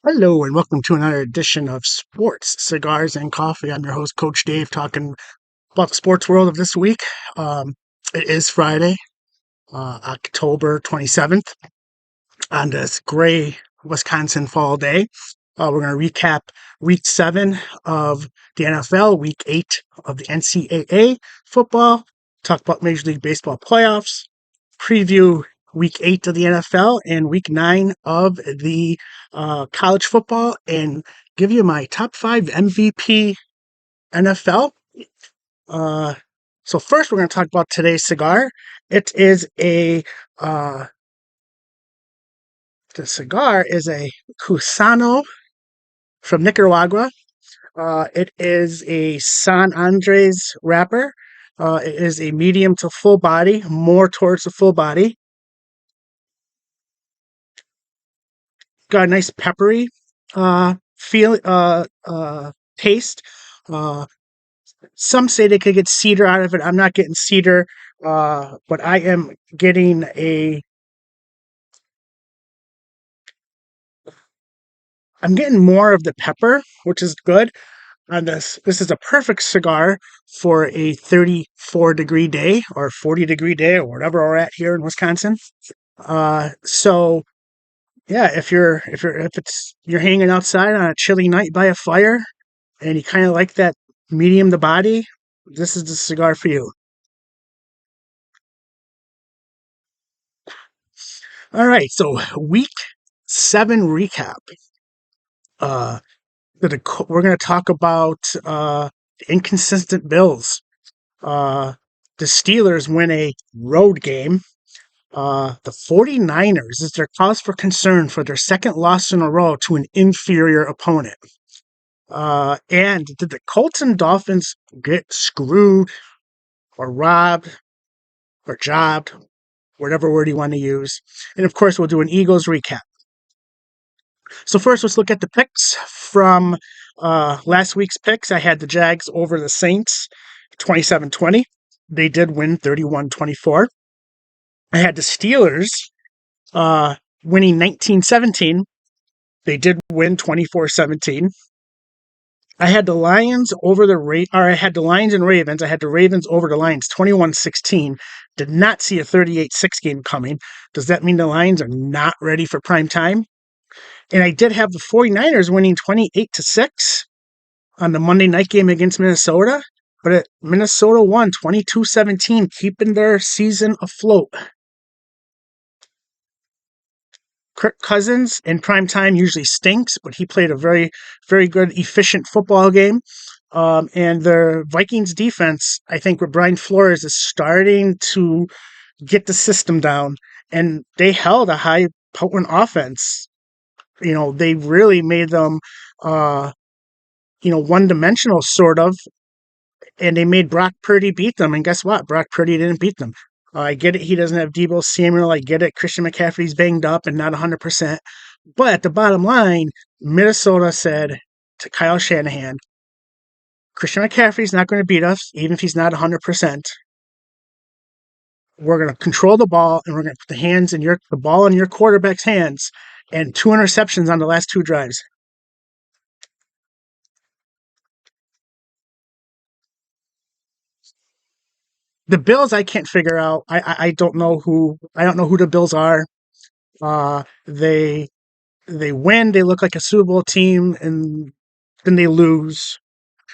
Hello and welcome to another edition of Sports, Cigars, and Coffee. I'm your host, Coach Dave, talking about the sports world of this week. It is Friday, October 27th, on this gray Wisconsin fall day. We're going to recap week 7 of the NFL, week 8 of the NCAA football, talk about Major League Baseball playoffs, preview week 8 of the NFL and week 9 of the college football, and give you my top 5 MVP NFL. So first, we're going to talk about today's cigar. It is the cigar is a Cusano from Nicaragua. It is a San Andres wrapper. It is a medium to full body, more towards the full body. Got a nice peppery feel taste. Uh, some say they could get cedar out of it. I'm not getting cedar, but I am getting I'm getting more of the pepper, which is good on this. This is a perfect cigar for a 34-degree day or 40-degree day or whatever we're at here in Wisconsin. So yeah, if you're hanging outside on a chilly night by a fire and you kind of like that medium to body, this is the cigar for you. All right, so week 7 recap. Uh, we're going to talk about inconsistent Bills. The Steelers win a road game. The 49ers is their cause for concern for their second loss in a row to an inferior opponent. And did the Colts and Dolphins get screwed or robbed or jobbed, whatever word you want to use? And of course, we'll do an Eagles recap. So first, let's look at the picks from last week's picks. I had the Jags over the Saints, 27-20. They did win 31-24. I had the Steelers winning 19-17. They did win 24-17. I had the Lions over I had the Lions and Ravens. I had the Ravens over the Lions 21-16. Did not see a 38-6 game coming. Does that mean the Lions are not ready for prime time? And I did have the 49ers winning 28-6 on the Monday night game against Minnesota. But Minnesota won 22-17, keeping their season afloat. Kirk Cousins in prime time usually stinks, but he played a very, very good, efficient football game. And the Vikings defense, I think, with Brian Flores, is starting to get the system down. And they held a high potent offense. You know, they really made them, one-dimensional sort of, and they made Brock Purdy beat them. And guess what? Brock Purdy didn't beat them. I get it. He doesn't have Deebo Samuel. I get it. Christian McCaffrey's banged up and not 100%. But at the bottom line, Minnesota said to Kyle Shanahan, Christian McCaffrey's not going to beat us, even if he's not 100%. We're going to control the ball, and we're going to put the ball in your quarterback's hands, and 2 interceptions on the last 2 drives. The Bills, I can't figure out. I don't know who the Bills are. They win. They look like a Super Bowl team, and then they lose.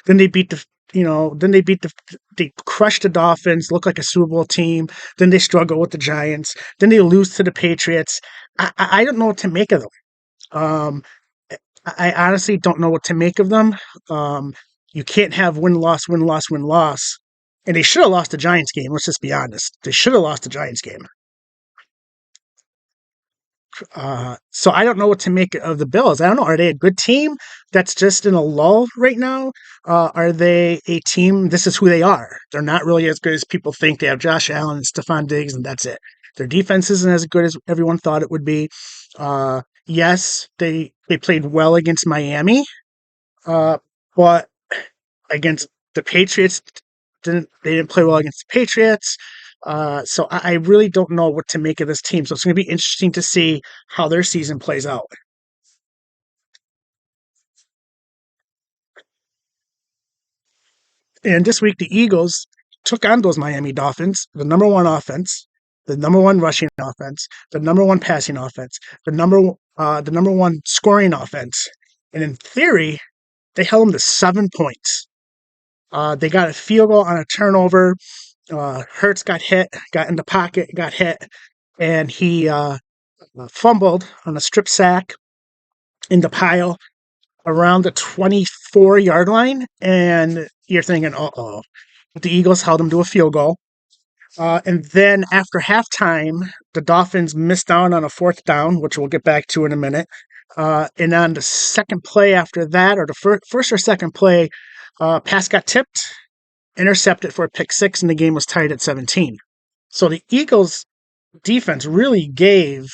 Then they beat they crush the Dolphins, look like a Super Bowl team. Then they struggle with the Giants. Then they lose to the Patriots. I don't know what to make of them. Um, I honestly don't know what to make of them. You can't have win, loss, win, loss, win, loss. And they should have lost the Giants game. Let's just be honest. They should have lost the Giants game. So I don't know what to make of the Bills. I don't know. Are they a good team that's just in a lull right now? Are they a team? This is who they are. They're not really as good as people think. They have Josh Allen and Stephon Diggs, and that's it. Their defense isn't as good as everyone thought it would be. Yes, they played well against Miami, but against the Patriots, they didn't play well against the Patriots. So I really don't know what to make of this team. So it's going to be interesting to see how their season plays out. And this week, the Eagles took on those Miami Dolphins, the number one offense, the number one rushing offense, the number one passing offense, the number one scoring offense. And in theory, they held them to 7 points. They got a field goal on a turnover. Hurts got hit, got in the pocket, got hit, and he fumbled on a strip sack in the pile around the 24-yard line. And you're thinking, uh-oh. But the Eagles held him to a field goal. And then after halftime, the Dolphins missed out on a fourth down, which we'll get back to in a minute. And on the second play after that, or the first or second play, pass got tipped, intercepted for a pick six, and the game was tied at 17. So the Eagles' defense really gave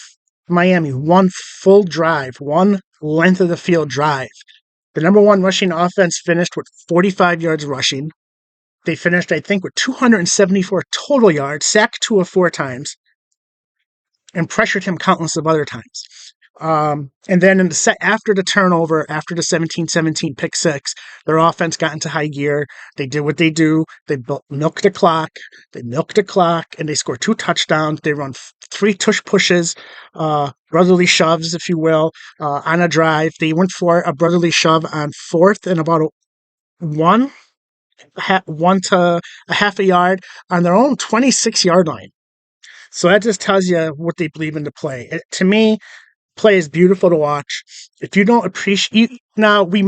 Miami one full drive, one length of the field drive. The number one rushing offense finished with 45 yards rushing. They finished, I think, with 274 total yards, sacked Tua 4 times, and pressured him countless of other times. And then in the after the turnover, after the 17-17 pick six, their offense got into high gear. They did what they do. They milked the clock. And they scored 2 touchdowns. They run 3 tush pushes, brotherly shoves, if you will, on a drive. They went for a brotherly shove on fourth and about one to a half a yard on their own 26-yard line. So that just tells you what they believe in the play. To me, play is beautiful to watch. If you don't appreciate, now we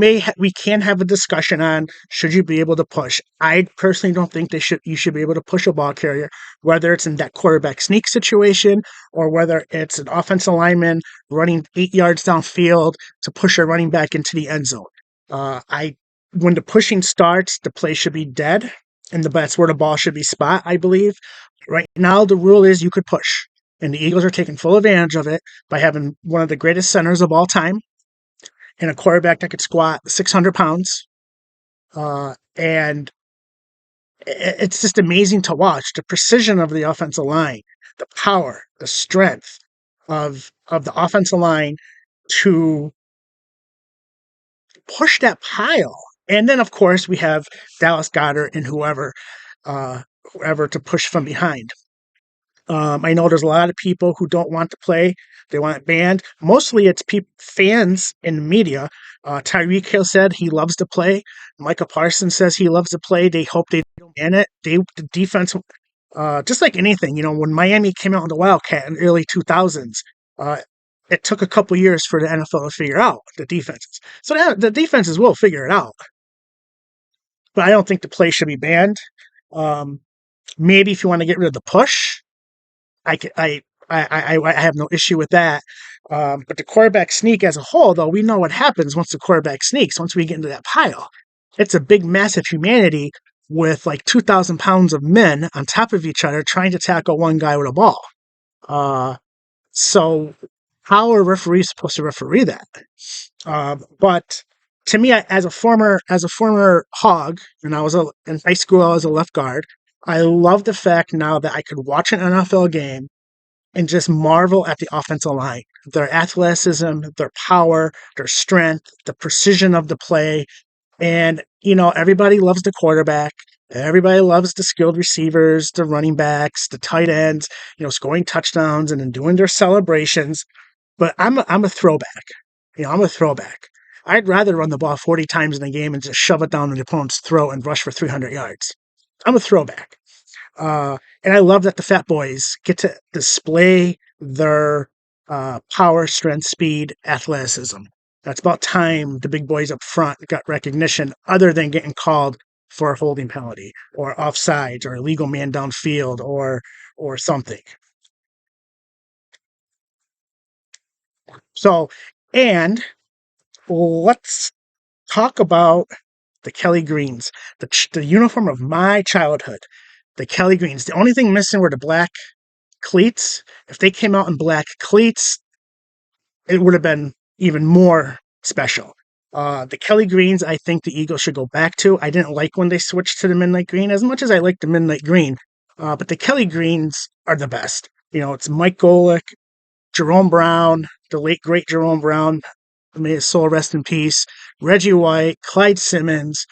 can have a discussion on should you be able to push. I personally don't think you should be able to push a ball carrier, whether it's in that quarterback sneak situation or whether it's an offensive lineman running 8 yards downfield to push a running back into the end zone. When the pushing starts, the play should be dead, and that's where the ball should be spot, I believe. Right now, the rule is you could push. And the Eagles are taking full advantage of it by having one of the greatest centers of all time and a quarterback that could squat 600 pounds. And it's just amazing to watch the precision of the offensive line, the power, the strength of the offensive line to push that pile. And then, of course, we have Dallas Goedert and whoever to push from behind. I know there's a lot of people who don't want to play. They want it banned. Mostly it's fans in media. Tyreek Hill said he loves to play. Micah Parsons says he loves to play. They hope they don't ban it. The defense, just like anything, when Miami came out in the Wildcat in the early 2000s, it took a couple years for the NFL to figure out the defenses. So the defenses will figure it out. But I don't think the play should be banned. Maybe if you want to get rid of the push, I have no issue with that. But the quarterback sneak as a whole, though, we know what happens once the quarterback sneaks, once we get into that pile. It's a big, massive humanity with like 2,000 pounds of men on top of each other trying to tackle one guy with a ball. So how are referees supposed to referee that? But to me, as a former hog, and in high school, I was a left guard. I love the fact now that I could watch an NFL game and just marvel at the offensive line, their athleticism, their power, their strength, the precision of the play. And, everybody loves the quarterback. Everybody loves the skilled receivers, the running backs, the tight ends, scoring touchdowns and then doing their celebrations. But I'm a throwback. I'm a throwback. I'd rather run the ball 40 times in a game and just shove it down the opponent's throat and rush for 300 yards. I'm a throwback. And I love that the Fat Boys get to display their power, strength, speed, athleticism. That's about time the big boys up front got recognition other than getting called for a holding penalty or offsides or illegal man downfield or something. So, and let's talk about the Kelly Greens, the uniform of my childhood. The Kelly Greens. The only thing missing were the black cleats. If they came out in black cleats, it would have been even more special. The Kelly Greens, I think the Eagles should go back to. I didn't like when they switched to the midnight green as much as I liked the midnight green. But the Kelly Greens are the best. It's Mike Golick, Jerome Brown, the late, great Jerome Brown, may his soul rest in peace, Reggie White, Clyde Simmons,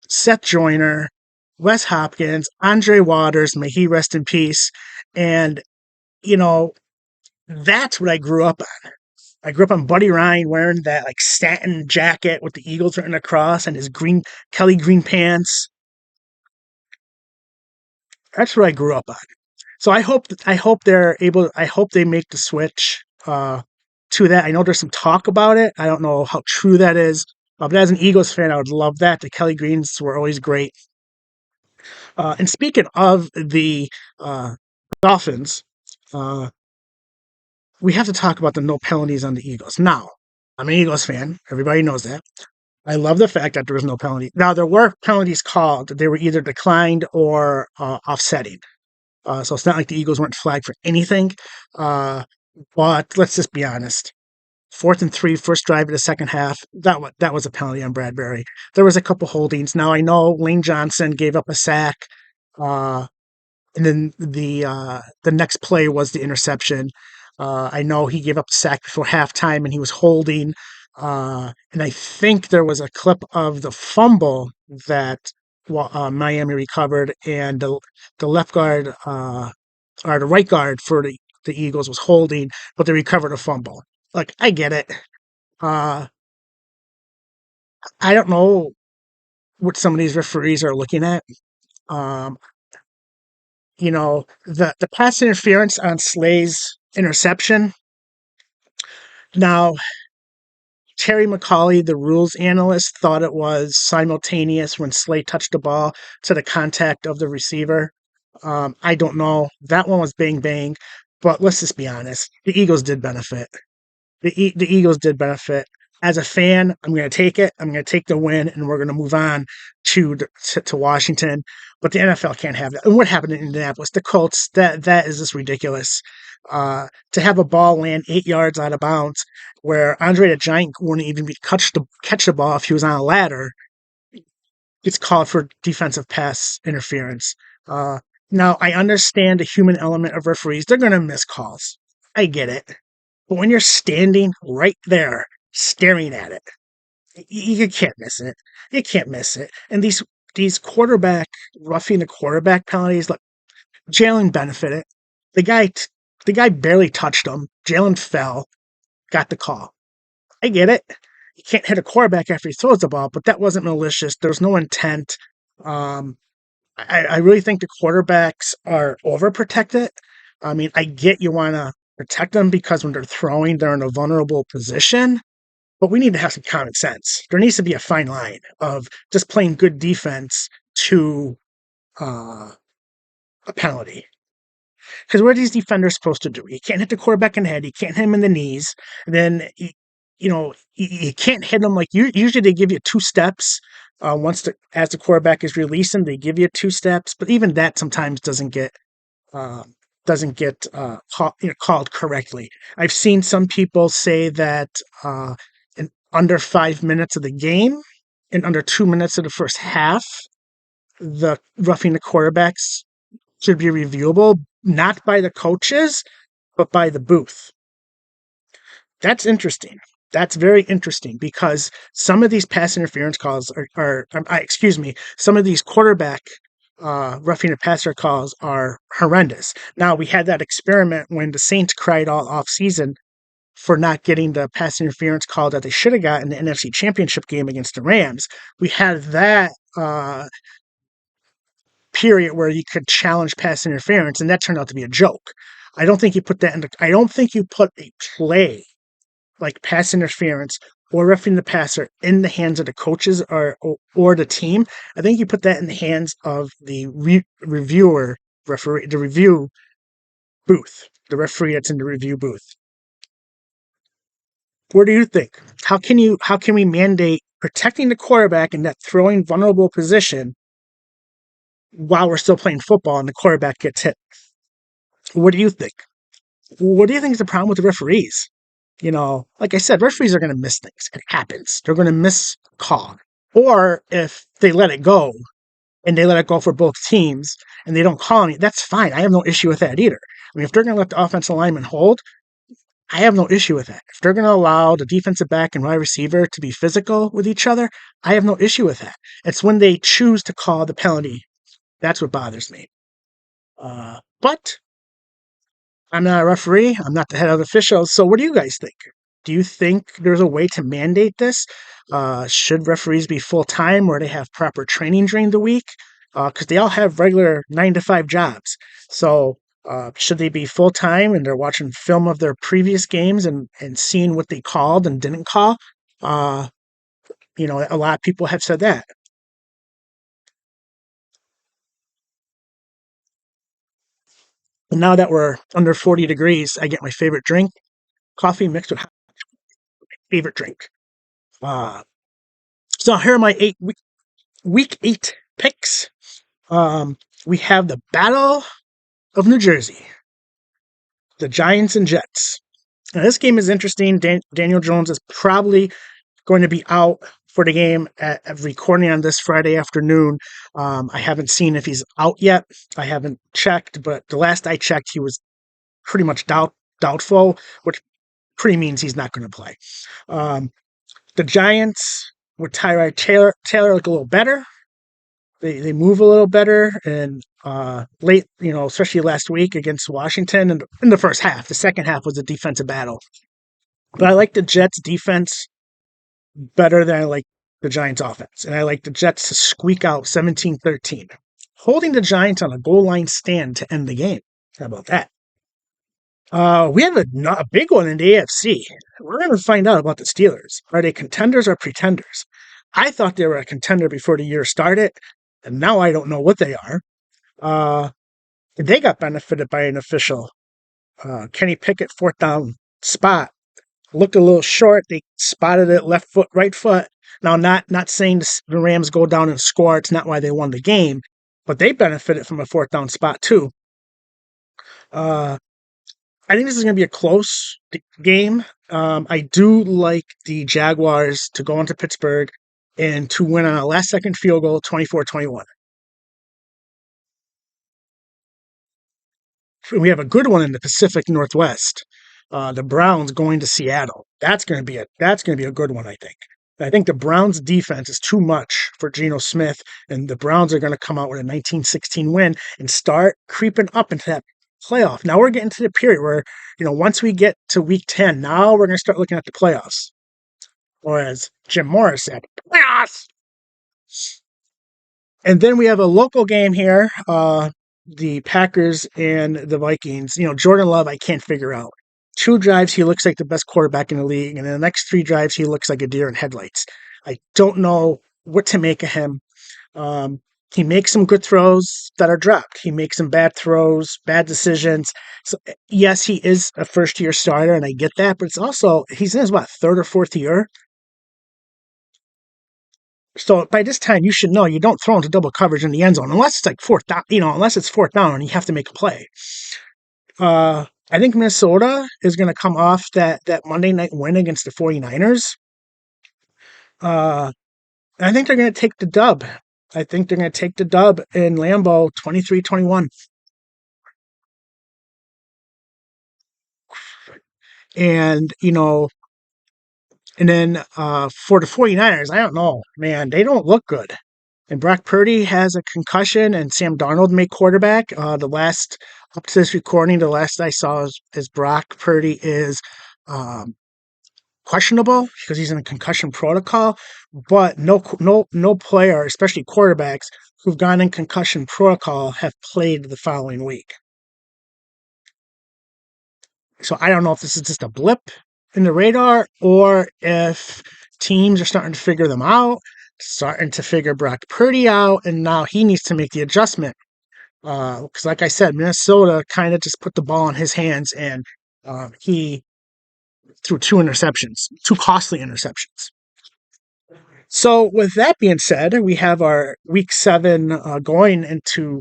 Seth Joyner, Wes Hopkins, Andre Waters, may he rest in peace. And, you know, that's what I grew up on. I grew up on Buddy Ryan wearing that like satin jacket with the Eagles written across and his green Kelly green pants. That's what I grew up on. So I hope they make the switch to that. I know there's some talk about it. I don't know how true that is. But as an Eagles fan, I would love that. The Kelly Greens were always great. And speaking of the uh, Dolphins, uh, we have to talk about the no penalties on the Eagles. Now, I'm an Eagles fan. Everybody knows that. I love the fact that there was no penalty. Now, there were penalties called. They were either declined or offsetting. So it's not like the Eagles weren't flagged for anything. Uh, but let's just be honest. 4th and 3, first drive of the second half. That was a penalty on Bradbury. There was a couple holdings. Now I know Lane Johnson gave up a sack, uh, and then the next play was the interception. I know he gave up a sack before halftime, and he was holding. And I think there was a clip of the fumble that Miami recovered, and the left guard or the right guard for the Eagles was holding, but they recovered a fumble. Like, I get it. Uh, I don't know what some of these referees are looking at. Um, the pass interference on Slay's interception. Now, Terry McCauley, the rules analyst, thought it was simultaneous when Slay touched the ball to the contact of the receiver. I don't know. That one was bang bang, but let's just be honest. The Eagles did benefit. The Eagles did benefit. As a fan, I'm going to take it. I'm going to take the win, and we're going to move on to Washington. But the NFL can't have that. And what happened in Indianapolis? The Colts. That is just ridiculous. To have a ball land 8 yards out of bounds, where Andre the Giant wouldn't even catch the ball if he was on a ladder. It's called for defensive pass interference. Uh, Now, I understand the human element of referees. They're going to miss calls. I get it. But when you're standing right there, staring at it, you can't miss it. You can't miss it. And these quarterback roughing the quarterback penalties, like Jalen benefited. The guy the guy barely touched him. Jalen fell, got the call. I get it. You can't hit a quarterback after he throws the ball, but that wasn't malicious. There was no intent. Um, I really think the quarterbacks are overprotected. I mean, I get you want to protect them because when they're throwing, they're in a vulnerable position. But we need to have some common sense. There needs to be a fine line of just playing good defense to uh, a penalty. Because what are these defenders supposed to do? You can't hit the quarterback in the head. You can't hit him in the knees. And then, you can't hit them like usually they give you 2 steps. As the quarterback is releasing, they give you 2 steps. But even that sometimes uh, called correctly. I've seen some people say that in under 5 minutes of the game, in under 2 minutes of the first half, the roughing the quarterbacks should be reviewable, not by the coaches, but by the booth. That's interesting. That's very interesting because some of these pass interference calls some of these quarterback roughing the passer calls are horrendous. Now, we had that experiment when the Saints cried all off season for not getting the pass interference call that they should have got in the NFC Championship game against the Rams. We had that period where you could challenge pass interference, and that turned out to be a joke. I don't think you put a play like pass interference or roughing the passer in the hands of the coaches or the team. I think you put that in the hands of the referee, the review booth, the referee that's in the review booth. What do you think? How can we mandate protecting the quarterback in that throwing vulnerable position while we're still playing football and the quarterback gets hit? What do you think? What do you think is the problem with the referees? Like I said, referees are going to miss things. It happens. They're going to miss call. Or if they let it go and they let it go for both teams and they don't call any, that's fine. I have no issue with that either. I mean, if they're going to let the offensive lineman hold, I have no issue with that. If they're going to allow the defensive back and wide receiver to be physical with each other, I have no issue with that. It's when they choose to call the penalty that's what bothers me. But I'm not a referee. I'm not the head of officials. So what do you guys think? Do you think there's a way to mandate this? Should referees be full time where they have proper training during the week? Because they all have regular 9 to 5 jobs. So should they be full time and they're watching film of their previous games and seeing what they called and didn't call? Uh, a lot of people have said that. And now that we're under 40 degrees, I get my favorite drink, coffee mixed with favorite drink. Uh, so here are my week 8 picks. We have the Battle of New Jersey, the Giants and Jets. Now, this game is interesting. Daniel Jones is probably going to be out for the game at recording on this Friday afternoon. I haven't seen if he's out yet. I haven't checked, but the last I checked, he was pretty much doubtful, which pretty means he's not going to play. The Giants with Tyrod Taylor look a little better. They move a little better, and late, especially last week against Washington in the first half. The second half was a defensive battle. But I like the Jets defense better than I like the Giants offense. And I like the Jets to squeak out 17-13, holding the Giants on a goal line stand to end the game. How about that? We have a big one in the AFC. We're going to find out about the Steelers. Are they contenders or pretenders? I thought they were a contender before the year started, and now I don't know what they are. They got benefited by an official. Kenny Pickett, fourth down spot. Looked a little short. They spotted it left foot, right foot. Now, not saying the Rams go down and score. It's not why they won the game, but they benefited from a fourth down spot too. I think this is going to be a close game. I do like the Jaguars to go into Pittsburgh and to win on a last-second field goal, 24-21. We have a good one in the Pacific Northwest. The Browns going to Seattle. That's going to be a good one, I think. I think the Browns defense is too much for Geno Smith, and the Browns are going to come out with a 19-16 win and start creeping up into that playoff. Now we're getting to the period where, once we get to week 10, now we're going to start looking at the playoffs. Or as Jim Morris said, playoffs! And then we have a local game here, the Packers and the Vikings. Jordan Love, I can't figure out. 2 drives, he looks like the best quarterback in the league. And in the next 3 drives, he looks like a deer in headlights. I don't know what to make of him. He makes some good throws that are dropped. He makes some bad throws, bad decisions. So, yes, he is a first-year starter, and I get that. But it's also, he's in his, 3rd or 4th year? So by this time, you should know you don't throw into double coverage in the end zone unless it's like 4th down, unless it's 4th down and you have to make a play. I think Minnesota is going to come off that Monday night win against the 49ers. I think they're going to take the dub. I think they're going to take the dub in Lambeau 23-21. And, and then for the 49ers, I don't know, man, they don't look good. And Brock Purdy has a concussion, and Sam Darnold made quarterback. Up to this recording, the last I saw is Brock Purdy is questionable because he's in a concussion protocol. But no player, especially quarterbacks who've gone in concussion protocol, have played the following week. So I don't know if this is just a blip in the radar or if teams are starting to figure them out, starting to figure Brock Purdy out, and now he needs to make the adjustment. Because like I said, Minnesota kind of just put the ball in his hands, and he threw 2 interceptions, 2 costly interceptions. So with that being said, we have our week 7 going into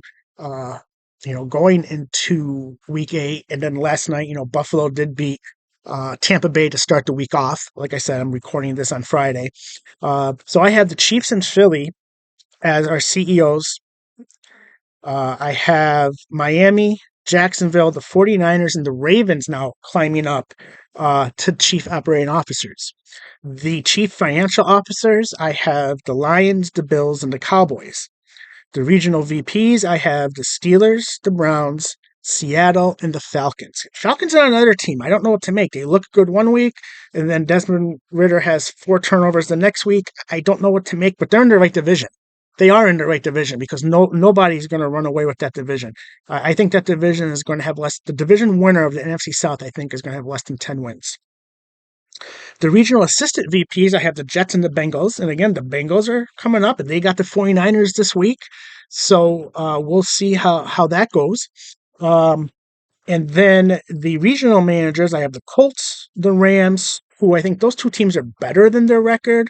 week 8, and then last night, Buffalo did beat Tampa Bay to start the week off. Like I said, I'm recording this on Friday. So I have the Chiefs and Philly as our CEOs. I have Miami, Jacksonville, the 49ers, and the Ravens now climbing up to chief operating officers. The chief financial officers, I have the Lions, the Bills, and the Cowboys. The regional VPs, I have the Steelers, the Browns, Seattle, and the Falcons. Falcons are another team. I don't know what to make. They look good one week, and then Desmond Ritter has 4 turnovers the next week. I don't know what to make, but they're in the right division. They are in the right division because nobody's going to run away with that division. I think that division is going to have less. The division winner of the NFC South, I think, is going to have less than 10 wins. The regional assistant VPs, I have the Jets and the Bengals. And again, the Bengals are coming up, and they got the 49ers this week. So we'll see how that goes. And then the regional managers, I have the Colts, the Rams, who I think those two teams are better than their record.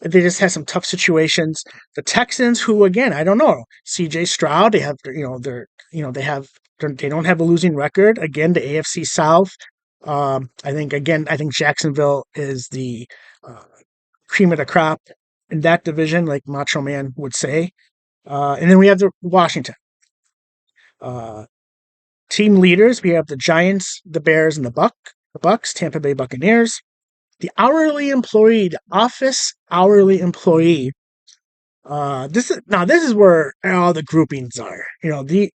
They just had some tough situations. The Texans, who again, I don't know. CJ Stroud, they have, they don't have a losing record. Again, the AFC South. I think Jacksonville is the cream of the crop in that division, like Macho Man would say. And then we have the Washington. Team leaders, we have the Giants, the Bears, and the Bucks, Tampa Bay Buccaneers. The hourly employee, the office hourly employee. This is where all the groupings are. I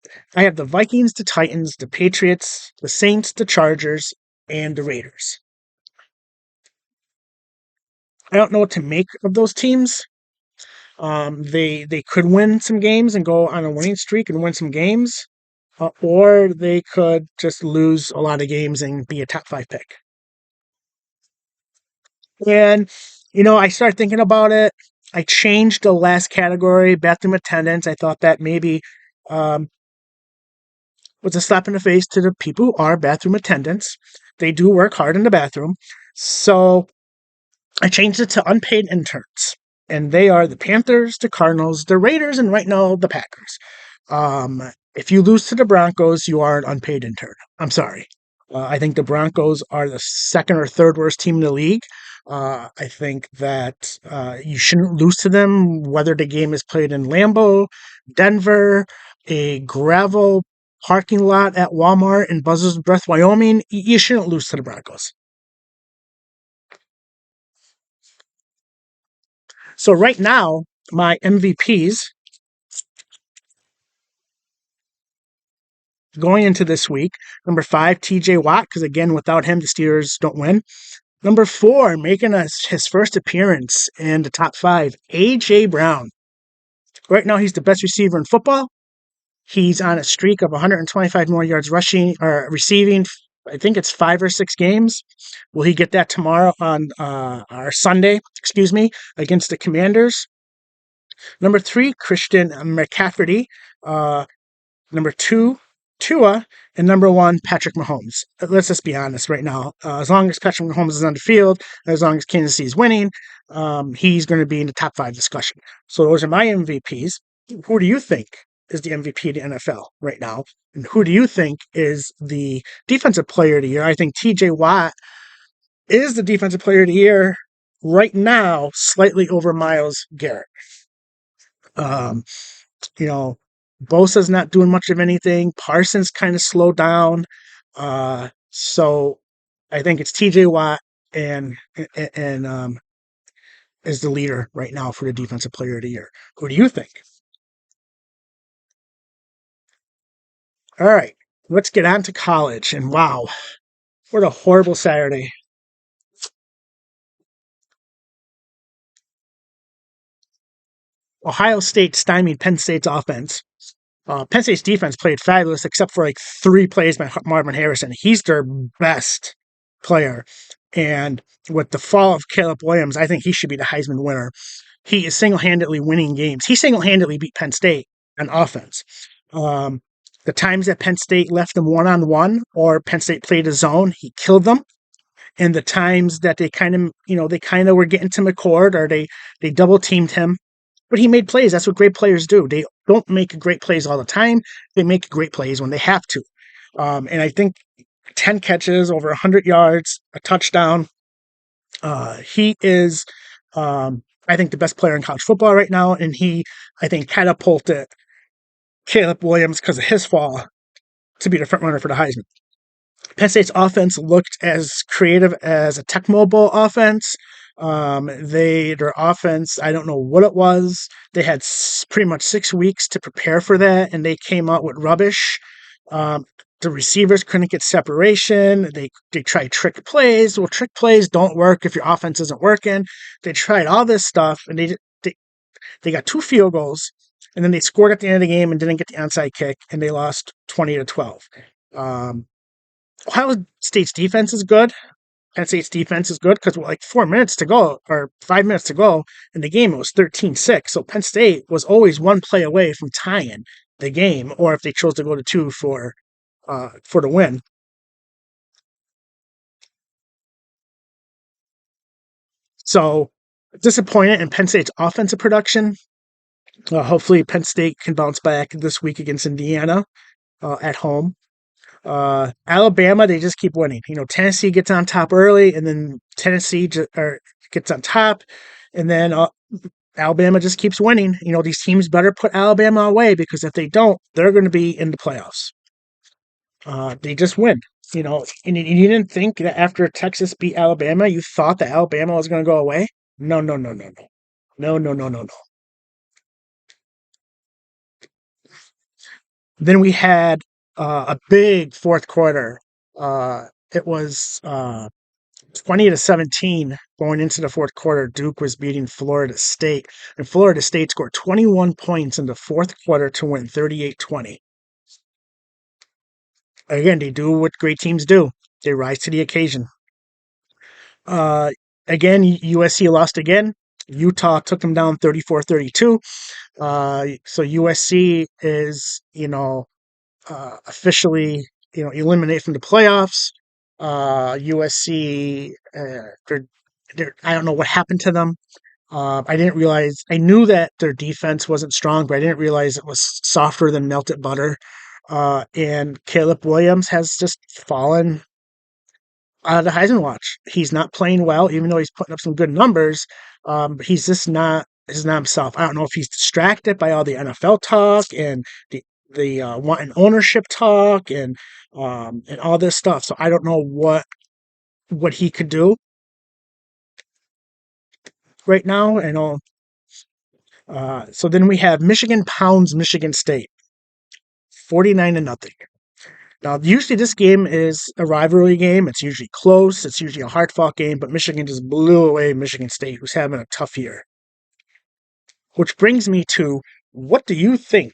have the Vikings, the Titans, the Patriots, the Saints, the Chargers, and the Raiders. I don't know what to make of those teams. They could win some games and go on a winning streak and win some games, or they could just lose a lot of games and be a top 5 pick. And, I started thinking about it. I changed the last category, bathroom attendants. I thought that maybe was a slap in the face to the people who are bathroom attendants. They do work hard in the bathroom. So I changed it to unpaid interns. And they are the Panthers, the Cardinals, the Raiders, and right now the Packers. If you lose to the Broncos, you are an unpaid intern. I'm sorry. I think the Broncos are the second or third worst team in the league. I think that you shouldn't lose to them, whether the game is played in Lambeau, Denver, a gravel parking lot at Walmart in Buzzards Breath, Wyoming. You shouldn't lose to the Broncos. So right now, my MVPs going into this week, number 5, TJ Watt, because again, without him, the Steelers don't win. Number 4, making his first appearance in the top 5, A.J. Brown. Right now, he's the best receiver in football. He's on a streak of 125 more yards rushing or receiving. I think it's 5 or 6 games. Will he get that tomorrow on our Sunday, against the Commanders? Number 3, Christian McCaffrey. Number 2, Tua, and number 1, Patrick Mahomes. Let's just be honest right now. As long as Patrick Mahomes is on the field, as long as Kansas City is winning, he's going to be in the top 5 discussion. So those are my MVPs. Who do you think is the MVP of the NFL right now? And who do you think is the defensive player of the year? I think TJ Watt is the defensive player of the year right now, slightly over Myles Garrett. Bosa's not doing much of anything. Parsons kind of slowed down. So I think it's TJ Watt and is the leader right now for the defensive player of the year. Who do you think? All right, let's get on to college. And wow, what a horrible Saturday. Ohio State stymied Penn State's offense. Penn State's defense played fabulous, except for like 3 plays by Marvin Harrison. He's their best player. And with the fall of Caleb Williams, I think he should be the Heisman winner. He is single-handedly winning games. He single-handedly beat Penn State on offense. The times that Penn State left them one-on-one or Penn State played a zone, he killed them. And the times that they kind of were getting to McCord or they double-teamed him, but he made plays. That's what great players do. They don't make great plays all the time. They make great plays when they have to. And I think 10 catches, over 100 yards, a touchdown. He is, I think, the best player in college football right now. And he, I think, catapulted Caleb Williams because of his fall to be the front runner for the Heisman. Penn State's offense looked as creative as a Tecmo Bowl offense. Their offense, I don't know what it was. They had pretty much 6 weeks to prepare for that, and they came out with rubbish. Um, the receivers couldn't get separation. They tried trick plays. Well, trick plays don't work if your offense isn't working. They tried all this stuff, and they got 2 field goals, and then they scored at the end of the game and didn't get the onside kick, and they lost 20-12. Um, Ohio State's defense is good. Penn State's defense is good because with like 4 minutes to go or 5 minutes to go in the game, it was 13-6. So Penn State was always one play away from tying the game, or if they chose to go to two for the win. So disappointed in Penn State's offensive production. Hopefully, Penn State can bounce back this week against Indiana at home. Alabama, they just keep winning. Tennessee gets on top early, and then Tennessee gets on top, and then Alabama just keeps winning. These teams better put Alabama away because if they don't, they're going to be in the playoffs. They just win. And you didn't think that after Texas beat Alabama, you thought that Alabama was going to go away? No, no, no, no, no. No, no, no, no, no. Then we had a big fourth quarter. It was 20-17 going into the fourth quarter. Duke was beating Florida State, and Florida State scored 21 points in the fourth quarter to win 38-20. Again, they do what great teams do. They rise to the occasion. Uh, Again, USC lost again. Utah took them down 34-32. So USC is, officially, eliminated from the playoffs. USC, I don't know what happened to them. I knew that their defense wasn't strong, but I didn't realize it was softer than melted butter. And Caleb Williams has just fallen out of the Heisman watch. He's not playing well, even though he's putting up some good numbers. He's just not. He's not himself. I don't know if he's distracted by all the NFL talk and the wanting ownership talk and all this stuff. So I don't know what he could do right now. So then we have Michigan pounds Michigan State, 49-0. Now, usually this game is a rivalry game. It's usually close. It's usually a hard-fought game, but Michigan just blew away Michigan State, who's having a tough year. Which brings me to, what do you think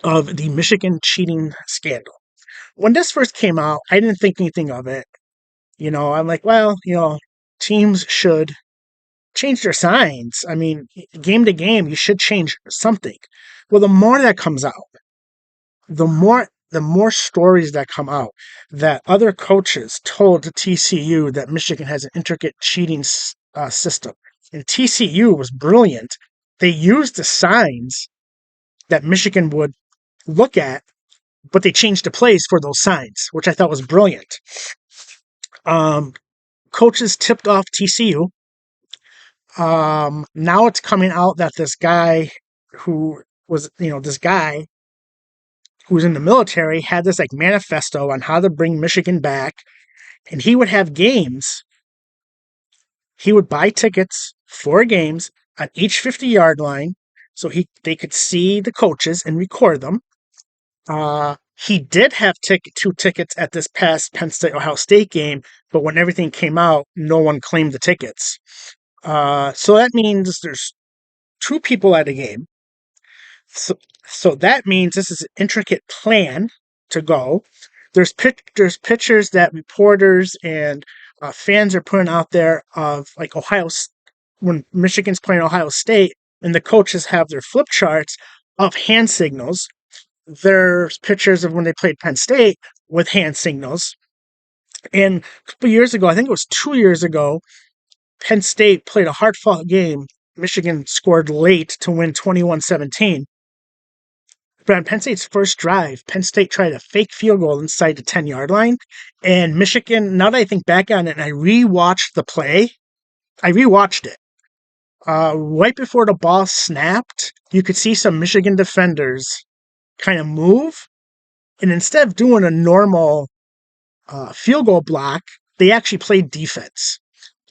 of the Michigan cheating scandal? When this first came out, I didn't think anything of it. I'm like, well, teams should change their signs. I mean, game to game, you should change something. Well, the more that comes out, the more stories that come out that other coaches told TCU that Michigan has an intricate cheating system. And TCU was brilliant. They used the signs that Michigan would look at, but they changed the plays for those signs, which I thought was brilliant. Coaches tipped off TCU. Now it's coming out that this guy who was, this guy who's in the military had this like manifesto on how to bring Michigan back, and he would have games. He would buy tickets for games on each 50-yard line, so they could see the coaches and record them. He did have 2 tickets at this past Penn State Ohio State game, but when everything came out, no one claimed the tickets. So that means there's 2 people at a game. So that means this is an intricate plan to go. There's pictures that reporters and fans are putting out there of like when Michigan's playing Ohio State, and the coaches have their flip charts of hand signals. There's pictures of when they played Penn State with hand signals. And a couple years ago, I think it was 2 years ago, Penn State played a hard-fought game. Michigan scored late to win 21-17. But on Penn State's first drive, Penn State tried a fake field goal inside the 10-yard line. And Michigan, now that I think back on it and I rewatched the play, I rewatched it. Right before the ball snapped, you could see some Michigan defenders kind of move. And instead of doing a normal field goal block, they actually played defense.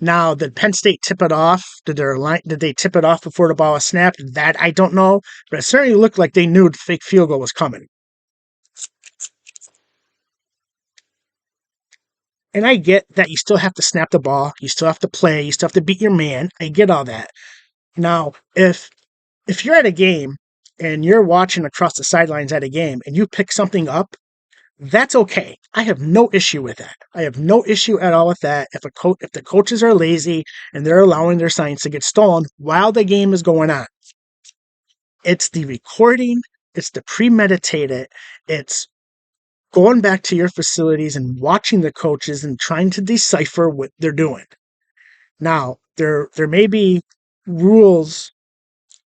Now, did Penn State tip it off? Did they tip it off before the ball was snapped? That I don't know, but it certainly looked like they knew the fake field goal was coming. And I get that you still have to snap the ball, you still have to play, you still have to beat your man. I get all that. Now, if you're at a game and you're watching across the sidelines at a game and you pick something up, that's okay. I have no issue with that. I have no issue at all with that. If the coaches are lazy and they're allowing their signs to get stolen while the game is going on, it's the recording, it's the premeditated, it's going back to your facilities and watching the coaches and trying to decipher what they're doing. Now, there may be rules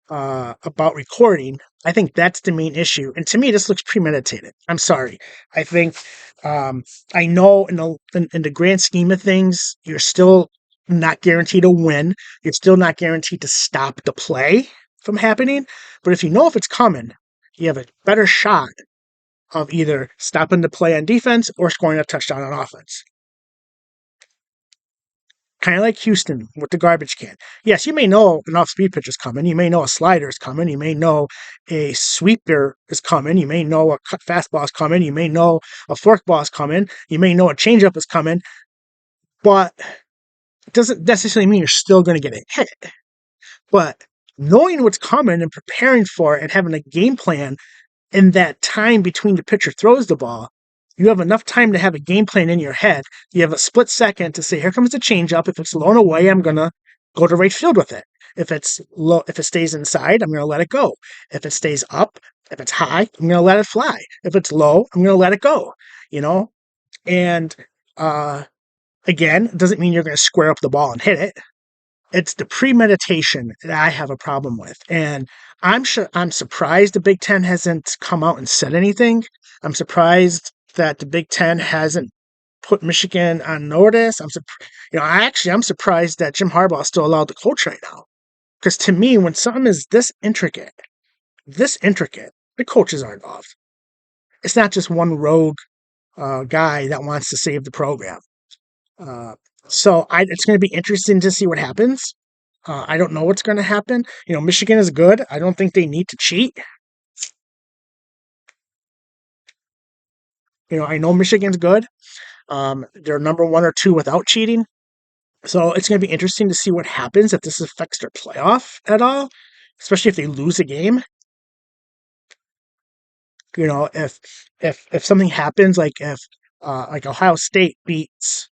about recording. I think that's the main issue. And to me, this looks premeditated. I'm sorry. I think I know in the grand scheme of things, you're still not guaranteed to win. You're still not guaranteed to stop the play from happening. But if you know if it's coming, you have a better shot of either stopping the play on defense or scoring a touchdown on offense. Kind of like Houston with the garbage can. Yes, you may know an off-speed pitch is coming. You may know a slider is coming. You may know a sweeper is coming. You may know a cut fastball is coming. You may know a forkball is coming. You may know a changeup is coming. But it doesn't necessarily mean you're still going to get a hit. But knowing what's coming and preparing for it and having a game plan in that time between the pitcher throws the ball, you have enough time to have a game plan in your head. You have a split second to say, here comes the changeup. If it's low and away, I'm going to go to right field with it. If it's low, if it stays inside, I'm going to let it go. If it stays up, if it's high, I'm going to let it fly. If it's low, I'm going to let it go. And again, it doesn't mean you're going to square up the ball and hit it. It's the premeditation that I have a problem with. And I'm surprised the Big Ten hasn't come out and said anything. I'm surprised that the Big Ten hasn't put Michigan on notice. I'm surprised that Jim Harbaugh is still allowed to coach right now. Because to me, when something is this intricate, the coaches are involved. It's not just one rogue guy that wants to save the program. So it's going to be interesting to see what happens. I don't know what's going to happen. Michigan is good. I don't think they need to cheat. I know Michigan's good. They're number 1 or 2 without cheating. So it's going to be interesting to see what happens if this affects their playoff at all, especially if they lose a game. If something happens, like if Ohio State beats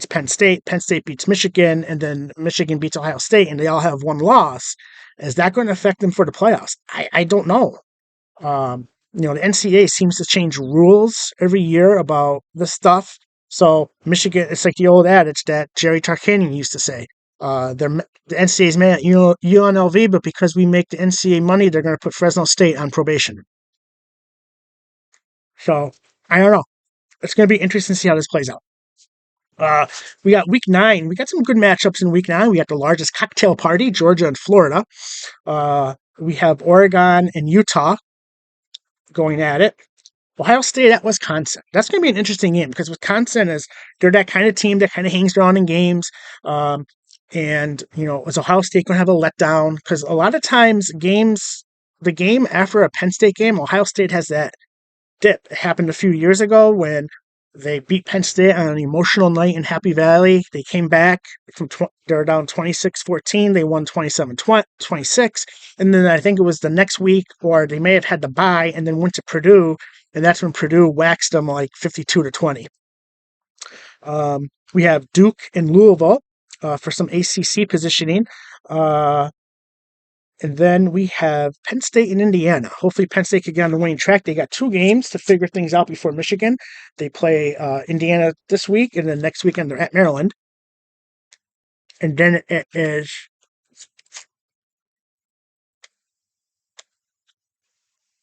Penn State beats Michigan, and then Michigan beats Ohio State, and they all have one loss, is that going to affect them for the playoffs? I don't know. The NCAA seems to change rules every year about this stuff. So Michigan, it's like the old adage that Jerry Tarkanian used to say. The NCAA's mad at UNLV, but because we make the NCAA money, they're going to put Fresno State on probation. So, I don't know. It's going to be interesting to see how this plays out. We got week 9. We got some good matchups in week 9. We got the largest cocktail party, Georgia and Florida. We have Oregon and Utah going at it. Ohio State at Wisconsin. That's going to be an interesting game because Wisconsin they're that kind of team that kind of hangs around in games. Is Ohio State going to have a letdown? Because a lot of times the game after a Penn State game, Ohio State has that dip. It happened a few years ago when they beat Penn State on an emotional night in Happy Valley. They came back they were down 26-14. They won 27-26. And then I think it was the next week, or they may have had the bye and then went to Purdue. And that's when Purdue waxed them like 52-20. We have Duke and Louisville for some ACC positioning. And then we have Penn State and Indiana. Hopefully Penn State can get on the winning track. They got 2 games to figure things out before Michigan. They play Indiana this week, and then next weekend they're at Maryland. And then it is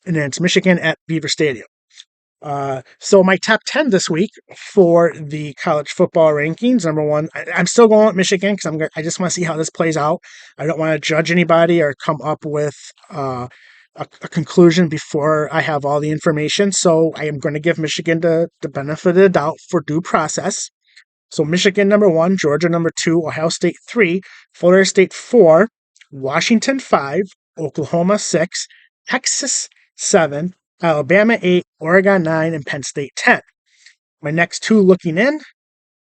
it's Michigan at Beaver Stadium. So my top 10 this week for the college football rankings. Number 1, I'm still going with Michigan because I just want to see how this plays out. I don't want to judge anybody or come up with a conclusion before I have all the information. So I am going to give Michigan the benefit of the doubt for due process. So Michigan number 1, Georgia number 2, Ohio State 3, Florida State 4, Washington 5, Oklahoma 6, Texas 7, Alabama 8, Oregon 9, and Penn State 10. My next 2 looking in,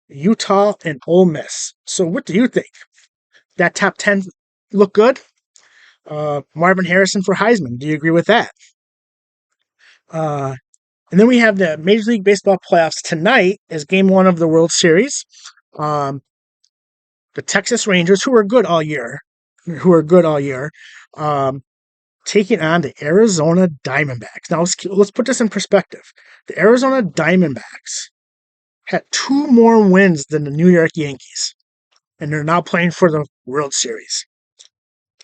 Utah and Ole Miss. So what do you think? That top 10 look good? Marvin Harrison for Heisman. Do you agree with that? Uh, and then we have the Major League Baseball playoffs tonight as game 1 of the World Series. Um, the Texas Rangers, who are good all year, um, taking on the Arizona Diamondbacks. Now, let's put this in perspective. The Arizona Diamondbacks had 2 more wins than the New York Yankees, and they're now playing for the World Series.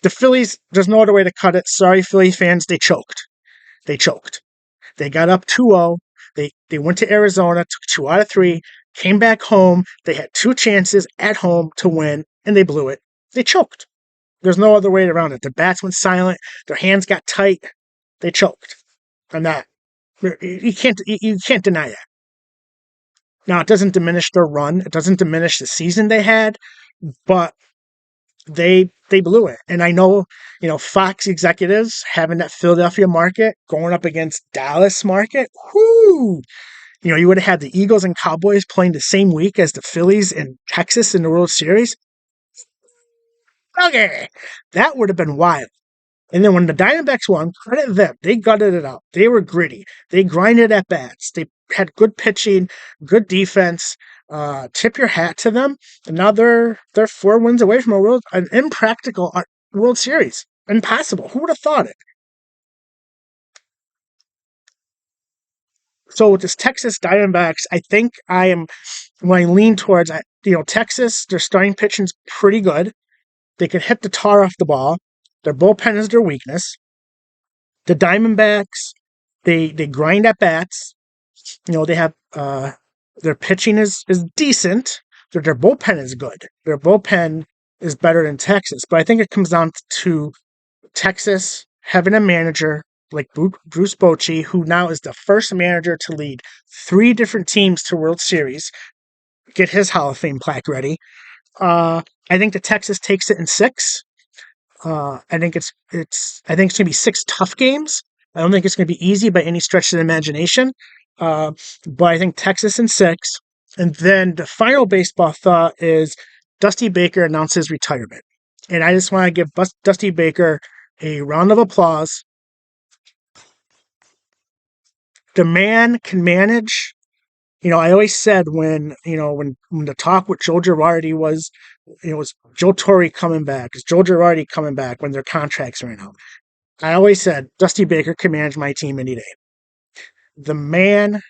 The Phillies, there's no other way to cut it. Sorry, Philly fans, they choked. They got up 2-0. They went to Arizona, took 2 out of 3, came back home. They had 2 chances at home to win, and they blew it. They choked. There's no other way around it. Their bats went silent. Their hands got tight. They choked. And that you can't deny that. Now, it doesn't diminish their run. It doesn't diminish the season they had, but they blew it. And I know, Fox executives having that Philadelphia market going up against Dallas market. Whoo! You would have had the Eagles and Cowboys playing the same week as the Phillies and Texas in the World Series. Okay, that would have been wild. And then when the Diamondbacks won, credit them. They gutted it out. They were gritty. They grinded at bats. They had good pitching, good defense. Tip your hat to them. And now they're 4 wins away from an impractical World Series. Impossible. Who would have thought it? So with this Texas Diamondbacks, I think when I lean towards, Texas, their starting pitching's pretty good. They can hit the tar off the ball. Their bullpen is their weakness. The Diamondbacks, they grind at bats. They have their pitching is decent. Their bullpen is good. Their bullpen is better than Texas. But I think it comes down to Texas having a manager like Bruce Bochy, who now is the first manager to lead 3 different teams to World Series, get his Hall of Fame plaque ready. I think the Texas takes it in 6. I think it's gonna be 6 tough games. I don't think it's gonna be easy by any stretch of the imagination. But I think Texas in 6. And then the final baseball thought is Dusty Baker announces retirement. And I just want to give Dusty Baker a round of applause. The man can manage. I always said when the talk with Joe Girardi was, was Joe Torre coming back? Is Joe Girardi coming back when their contracts ran out? I always said Dusty Baker can manage my team any day. The man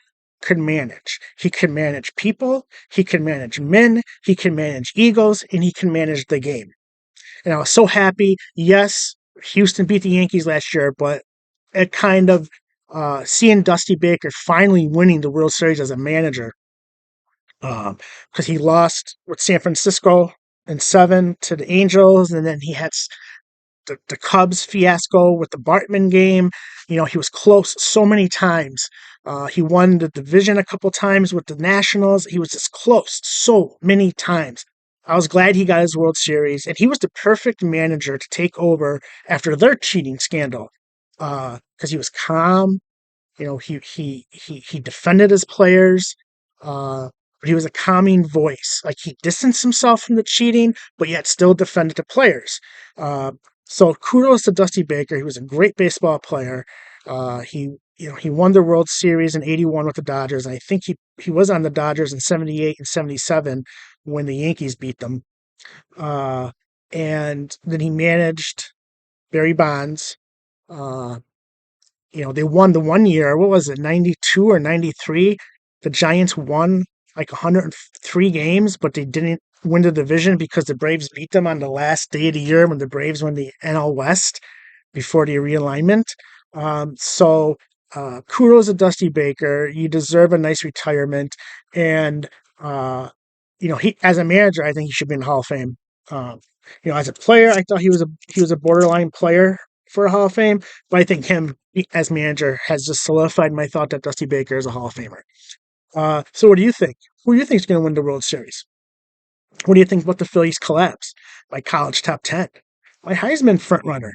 could manage. He can manage people. He can manage men. He can manage egos, and he can manage the game. And I was so happy. Yes, Houston beat the Yankees last year, but it kind of seeing Dusty Baker finally winning the World Series as a manager, because he lost with San Francisco in 7 to the Angels, and then he had the Cubs fiasco with the Bartman game. He was close so many times. He won the division a couple times with the Nationals. He was just close so many times. I was glad he got his World Series, and he was the perfect manager to take over after their cheating scandal, because he was calm. He defended his players, but he was a calming voice. Like, he distanced himself from the cheating, but yet still defended the players. So kudos to Dusty Baker. He was a great baseball player. He won the World Series in '81 with the Dodgers. And I think he was on the Dodgers in '78 and '77 when the Yankees beat them. And then he managed Barry Bonds. They won the one year. What was it, 92 or 93? The Giants won like 103 games, but they didn't win the division because the Braves beat them on the last day of the year when the Braves won the NL West before the realignment. So kudos to Dusty Baker. You deserve a nice retirement. And, he, as a manager, I think he should be in the Hall of Fame. As a player, I thought he was a borderline player. for a Hall of Fame, but I think him as manager has just solidified my thought that Dusty Baker is a Hall of Famer. So what do you think? Who do you think is going to win the World Series? What do you think about the Phillies collapse? My college top 10. My Heisman frontrunner.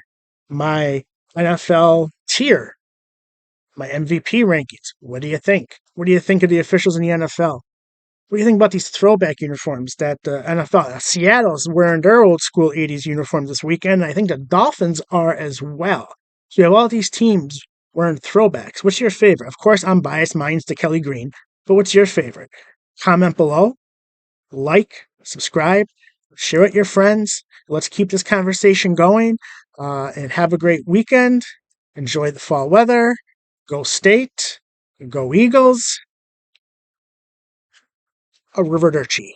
My NFL tier. My MVP rankings. What do you think? What do you think of the officials in the NFL? What do you think about these throwback uniforms that the NFL, Seattle's wearing their old school 80s uniforms this weekend? I think the Dolphins are as well. So you have all these teams wearing throwbacks. What's your favorite? Of course, I'm biased. Mine's the Kelly Green. But what's your favorite? Comment below, like, subscribe, share with your friends. Let's keep this conversation going and have a great weekend. Enjoy the fall weather. Go State. Go Eagles. Arrivederci.